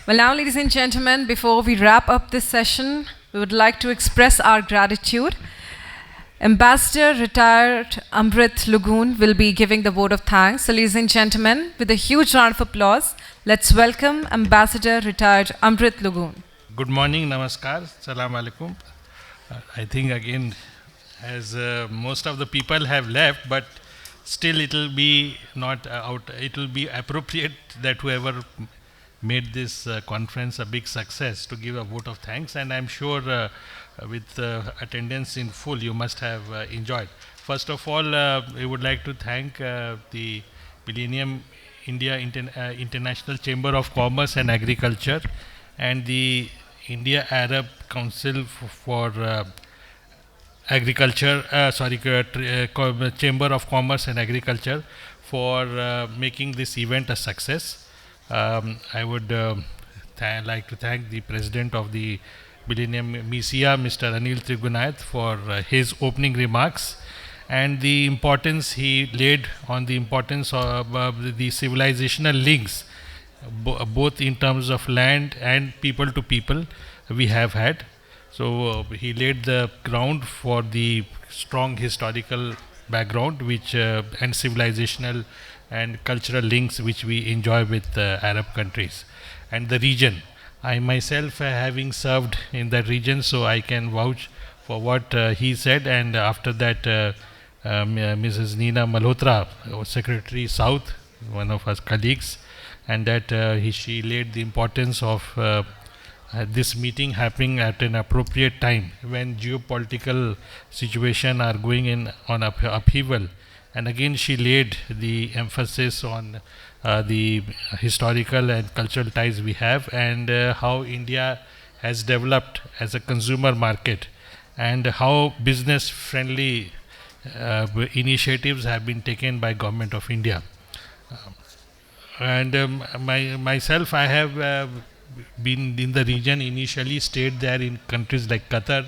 Well, now, ladies and gentlemen, before we wrap up this session, we would like to express our gratitude. Ambassador retired Amrit Lugun will be giving the vote of thanks. So, ladies and gentlemen, with a huge round of applause, let's welcome Ambassador retired Amrit Lugun. Good morning, namaskar, salam alaikum. I think again, as most of the people have left, but still it will be not out. It will be appropriate that whoever made this conference a big success to give a vote of thanks, and I'm sure with attendance in full you must have enjoyed. First of all, we would like to thank the Millennium India International Chamber of Commerce and Agriculture and the India Arab Council for Agriculture, Chamber of Commerce and Agriculture for making this event a success. I would like to thank the President of the Millennium MIICCIA, Mr. Anil Trigunath, for his opening remarks and the importance he laid on the importance of the civilizational links, both in terms of land and people to people we have had. So he laid the ground for the strong historical background which and civilizational and cultural links which we enjoy with Arab countries and the region. I myself having served in that region, so I can vouch for what he said. And after that, Mrs. Nina Malhotra, Secretary South, one of our colleagues, and that she laid the importance of this meeting happening at an appropriate time when geopolitical situation are going in on upheaval. And again, she laid the emphasis on the historical and cultural ties we have, and how India has developed as a consumer market, and how business-friendly initiatives have been taken by Government of India. Myself, I have been in the region, initially stayed there in countries like Qatar,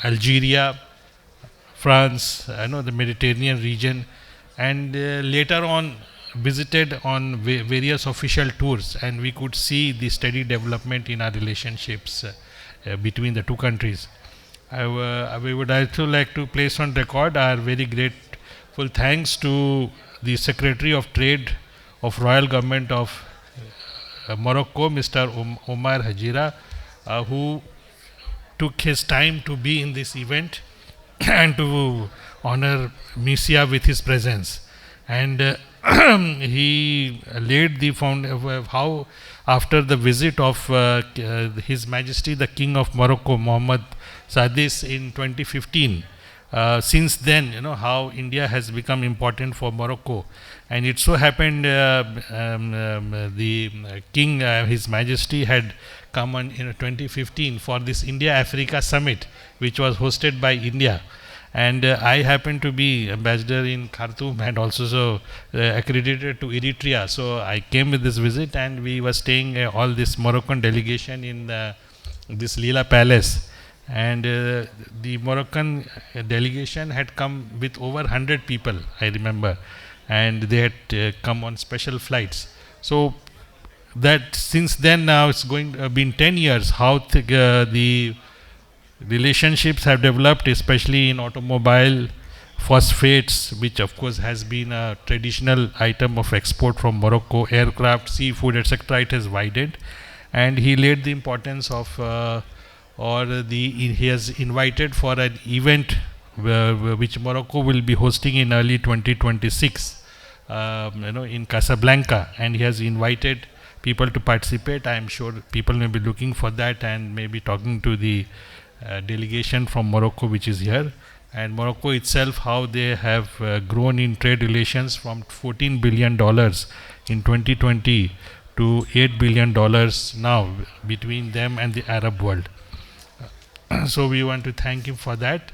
Algeria, France, the Mediterranean region, and later on visited on various official tours, and we could see the steady development in our relationships between the two countries. We would also like to place on record our very grateful thanks to the Secretary of Trade of Royal Government of Morocco, Mr. Omar Hajira, who took his time to be in this event and to honor MIICCIA with his presence. And he laid the foundation of how, after the visit of His Majesty the King of Morocco, Mohammed Sadis, in 2015, since then, how India has become important for Morocco. And it so happened the King, His Majesty, had come on in 2015 for this India-Africa Summit, which was hosted by India. And I happened to be ambassador in Khartoum and also accredited to Eritrea. So I came with this visit, and we were staying all this Moroccan delegation in this Lila Palace. And the Moroccan delegation had come with over 100 people, I remember, and they had come on special flights. So that since then, now it's been 10 years, how the relationships have developed, especially in automobile, phosphates, which of course has been a traditional item of export from Morocco, aircraft, seafood, etc. It has widened, and he laid the importance of he has invited for an event which Morocco will be hosting in early 2026, in Casablanca, and he has invited people to participate. I am sure people may be looking for that and maybe talking to the delegation from Morocco which is here. And Morocco itself, how they have grown in trade relations from $14 billion in 2020 to $8 billion now between them and the Arab world. So we want to thank him for that.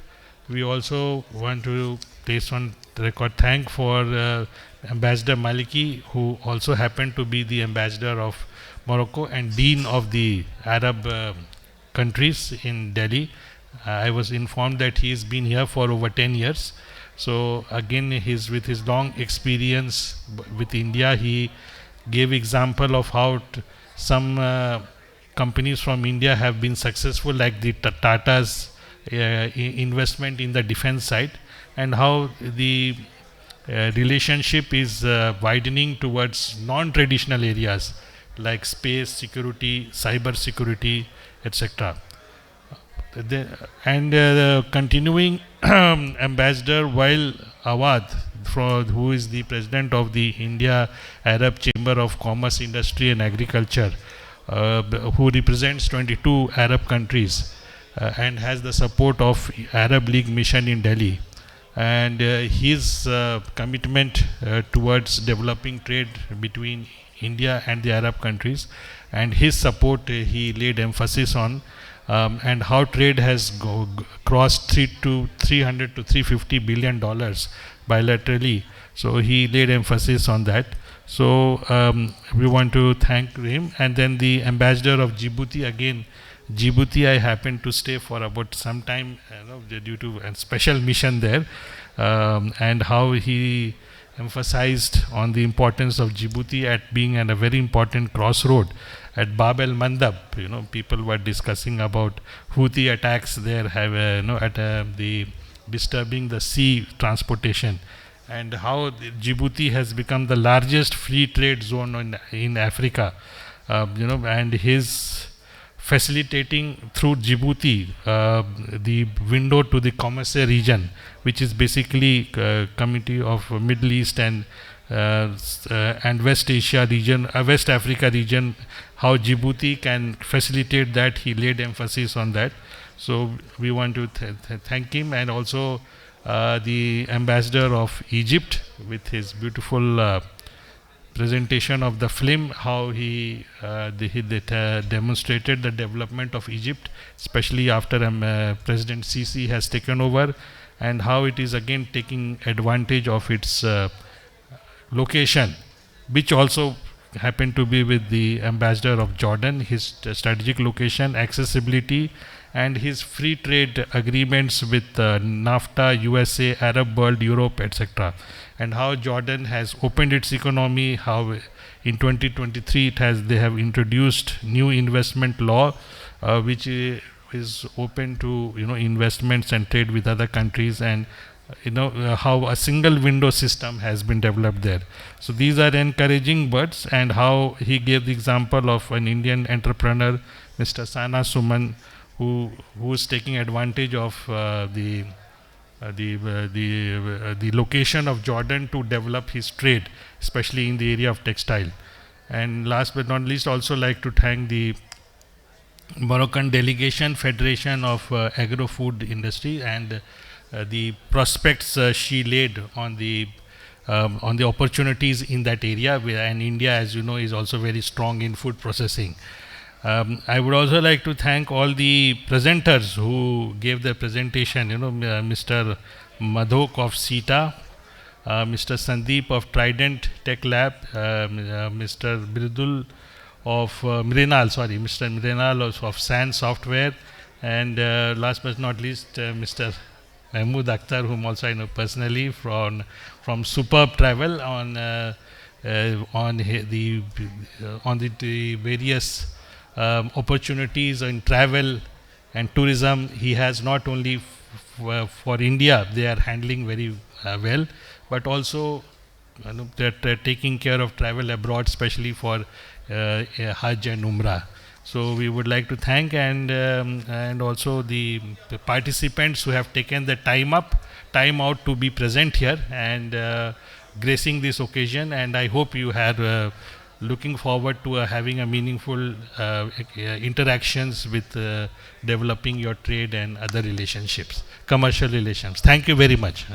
We also want to place on record thank for Ambassador Maliki, who also happened to be the ambassador of Morocco and Dean of the Arab countries in Delhi. I was informed that he has been here for over 10 years. So again, with his long experience with India, he gave example of how some companies from India have been successful, like the Tata's investment in the defense side, and how the relationship is widening towards non-traditional areas like space security, cyber security, etc. The continuing Ambassador Wael Awad, who is the president of the India Arab Chamber of Commerce, Industry and Agriculture, who represents 22 Arab countries and has the support of Arab League mission in Delhi. And his commitment towards developing trade between India and the Arab countries, and his support he laid emphasis on, and how trade has crossed 300 to 350 billion dollars bilaterally. So he laid emphasis on that. So we want to thank him. And then the ambassador of Djibouti, again, Djibouti, I happened to stay for about some time, due to a special mission there, and how he emphasized on the importance of Djibouti at being at a very important crossroad at Bab el Mandab. People were discussing about Houthi attacks there, the disturbing the sea transportation, and how Djibouti has become the largest free trade zone in Africa, and his facilitating through Djibouti the window to the Commerce region, which is basically community of Middle East and West Asia region, West Africa region, how Djibouti can facilitate that. He laid emphasis on that. So we want to thank him, and also the ambassador of Egypt with his beautiful presentation of the film, how he demonstrated the development of Egypt, especially after President Sisi has taken over, and how it is again taking advantage of its location, which also happened to be with the ambassador of Jordan, his strategic location, accessibility, and his free trade agreements with NAFTA, USA, Arab world, Europe, etc. And how Jordan has opened its economy, how in 2023 they have introduced new investment law, which is open to investments and trade with other countries, and how a single window system has been developed there. So these are encouraging words, and how he gave the example of an Indian entrepreneur, Mr. Sana Suman, who is taking advantage of the location of Jordan to develop his trade, especially in the area of textile. And last but not least, also like to thank the Moroccan Delegation Federation of Agro-Food Industry, and the prospects she laid on the opportunities in that area, and India, as you know, is also very strong in food processing. I would also like to thank all the presenters who gave their presentation, Mr. Madhok of CETA, Mr. Sandeep of Trident Tech Lab, Mr. Birdul of Mr. Mrinal of SAN Software, and last but not least, Mr. Mahmood Akhtar, whom also I know personally from Superb Travel on the various opportunities in travel and tourism. He has not only for India, they are handling very well, but also they're taking care of travel abroad, especially for Hajj and Umrah. So we would like to thank, and also the participants who have taken the time out to be present here and gracing this occasion. And I hope you are looking forward to having a meaningful interactions with developing your trade and other relationships, commercial relations. Thank you very much.